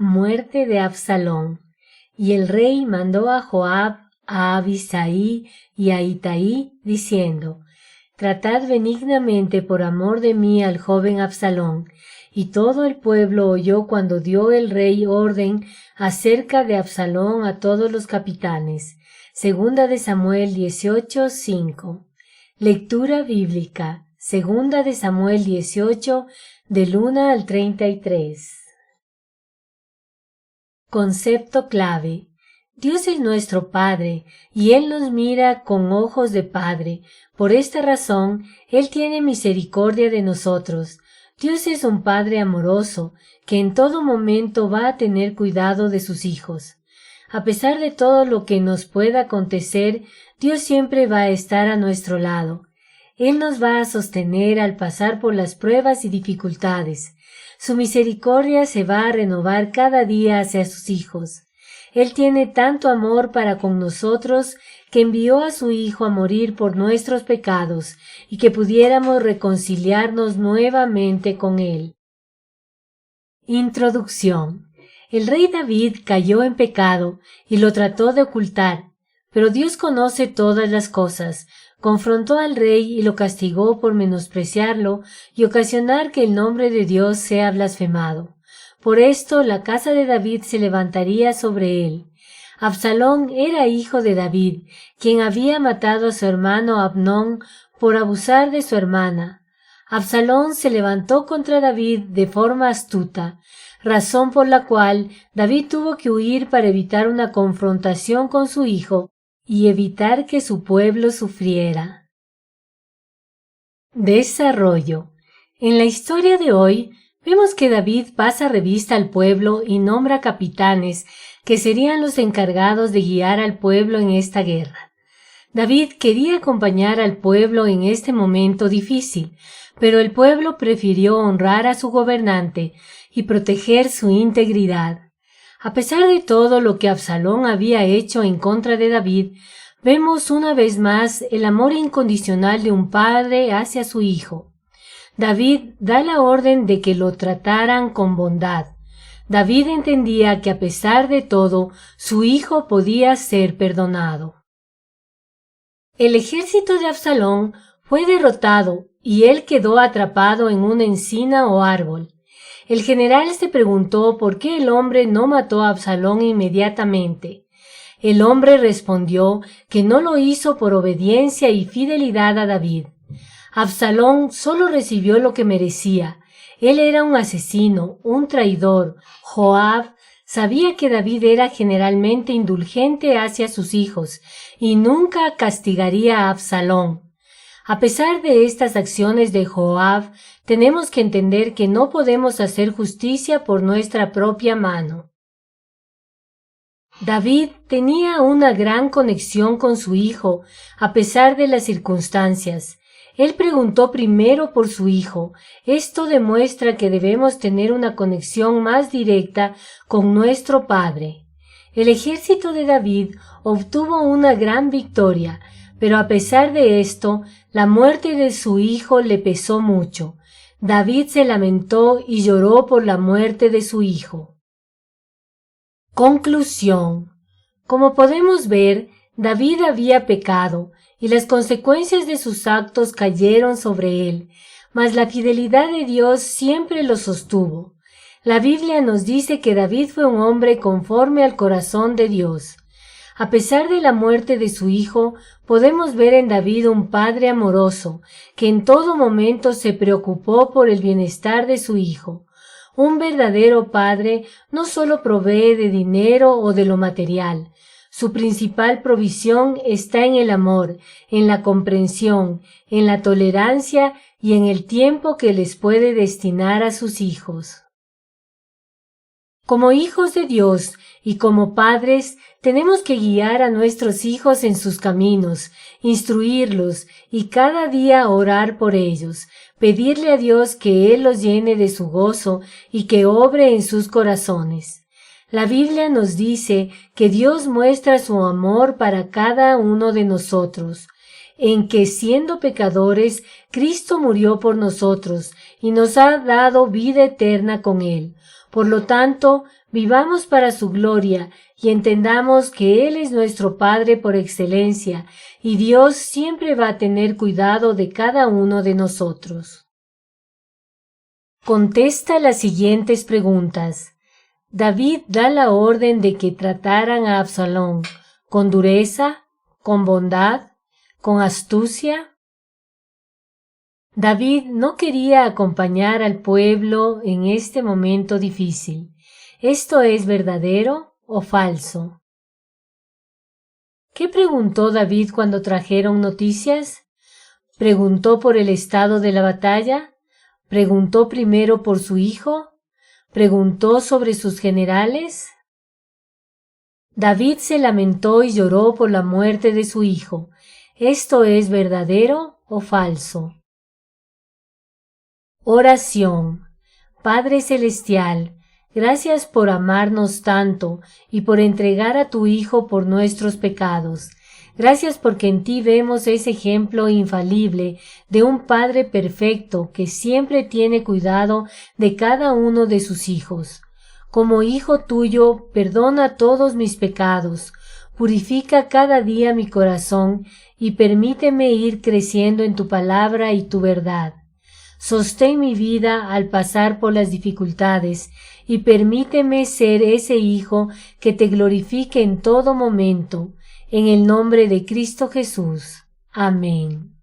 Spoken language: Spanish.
Muerte de Absalón. Y el rey mandó a Joab, a Abisai y a Itaí, diciendo: Tratad benignamente por amor de mí al joven Absalón. Y todo el pueblo oyó cuando dio el rey orden acerca de Absalón a todos los capitanes. Segunda de Samuel 18:5. Lectura bíblica. Segunda de Samuel 18, del 1 al 33. Concepto clave. Dios es nuestro Padre, y Él nos mira con ojos de Padre. Por esta razón, Él tiene misericordia de nosotros. Dios es un Padre amoroso, que en todo momento va a tener cuidado de sus hijos. A pesar de todo lo que nos pueda acontecer, Dios siempre va a estar a nuestro lado. Él nos va a sostener al pasar por las pruebas y dificultades. Su misericordia se va a renovar cada día hacia sus hijos. Él tiene tanto amor para con nosotros que envió a su Hijo a morir por nuestros pecados y que pudiéramos reconciliarnos nuevamente con Él. Introducción. El rey David cayó en pecado y lo trató de ocultar, pero Dios conoce todas las cosas. Confrontó al rey y lo castigó por menospreciarlo y ocasionar que el nombre de Dios sea blasfemado. Por esto la casa de David se levantaría sobre él. Absalón era hijo de David, quien había matado a su hermano Amnón por abusar de su hermana. Absalón se levantó contra David de forma astuta, razón por la cual David tuvo que huir para evitar una confrontación con su hijo y evitar que su pueblo sufriera. Desarrollo. En la historia de hoy, vemos que David pasa revista al pueblo y nombra capitanes que serían los encargados de guiar al pueblo en esta guerra. David quería acompañar al pueblo en este momento difícil, pero el pueblo prefirió honrar a su gobernante y proteger su integridad. A pesar de todo lo que Absalón había hecho en contra de David, vemos una vez más el amor incondicional de un padre hacia su hijo. David da la orden de que lo trataran con bondad. David entendía que a pesar de todo, su hijo podía ser perdonado. El ejército de Absalón fue derrotado y él quedó atrapado en una encina o árbol. El general se preguntó por qué el hombre no mató a Absalón inmediatamente. El hombre respondió que no lo hizo por obediencia y fidelidad a David. Absalón solo recibió lo que merecía. Él era un asesino, un traidor. Joab sabía que David era generalmente indulgente hacia sus hijos y nunca castigaría a Absalón. A pesar de estas acciones de Joab, tenemos que entender que no podemos hacer justicia por nuestra propia mano. David tenía una gran conexión con su hijo, a pesar de las circunstancias. Él preguntó primero por su hijo. Esto demuestra que debemos tener una conexión más directa con nuestro Padre. El ejército de David obtuvo una gran victoria, pero a pesar de esto, la muerte de su hijo le pesó mucho. David se lamentó y lloró por la muerte de su hijo. Conclusión. Como podemos ver, David había pecado, y las consecuencias de sus actos cayeron sobre él, mas la fidelidad de Dios siempre lo sostuvo. La Biblia nos dice que David fue un hombre conforme al corazón de Dios. A pesar de la muerte de su hijo, podemos ver en David un padre amoroso, que en todo momento se preocupó por el bienestar de su hijo. Un verdadero padre no solo provee de dinero o de lo material. Su principal provisión está en el amor, en la comprensión, en la tolerancia y en el tiempo que les puede destinar a sus hijos. Como hijos de Dios y como padres, tenemos que guiar a nuestros hijos en sus caminos, instruirlos y cada día orar por ellos, pedirle a Dios que Él los llene de su gozo y que obre en sus corazones. La Biblia nos dice que Dios muestra su amor para cada uno de nosotros. en que siendo pecadores, Cristo murió por nosotros y nos ha dado vida eterna con Él. Por lo tanto, vivamos para su gloria y entendamos que Él es nuestro Padre por excelencia y Dios siempre va a tener cuidado de cada uno de nosotros. Contesta las siguientes preguntas. David da la orden de que trataran a Absalón con dureza, con bondad, con astucia. David no quería acompañar al pueblo en este momento difícil. ¿Esto es verdadero o falso? ¿Qué preguntó David cuando trajeron noticias? ¿Preguntó por el estado de la batalla? ¿Preguntó primero por su hijo? ¿Preguntó sobre sus generales? David se lamentó y lloró por la muerte de su hijo. ¿Esto es verdadero o falso? Oración. Padre Celestial, gracias por amarnos tanto y por entregar a tu Hijo por nuestros pecados. Gracias porque en ti vemos ese ejemplo infalible de un Padre perfecto que siempre tiene cuidado de cada uno de sus hijos. Como hijo tuyo, perdona todos mis pecados, purifica cada día mi corazón y permíteme ir creciendo en tu palabra y tu verdad. Sostén mi vida al pasar por las dificultades y permíteme ser ese hijo que te glorifique en todo momento. En el nombre de Cristo Jesús. Amén.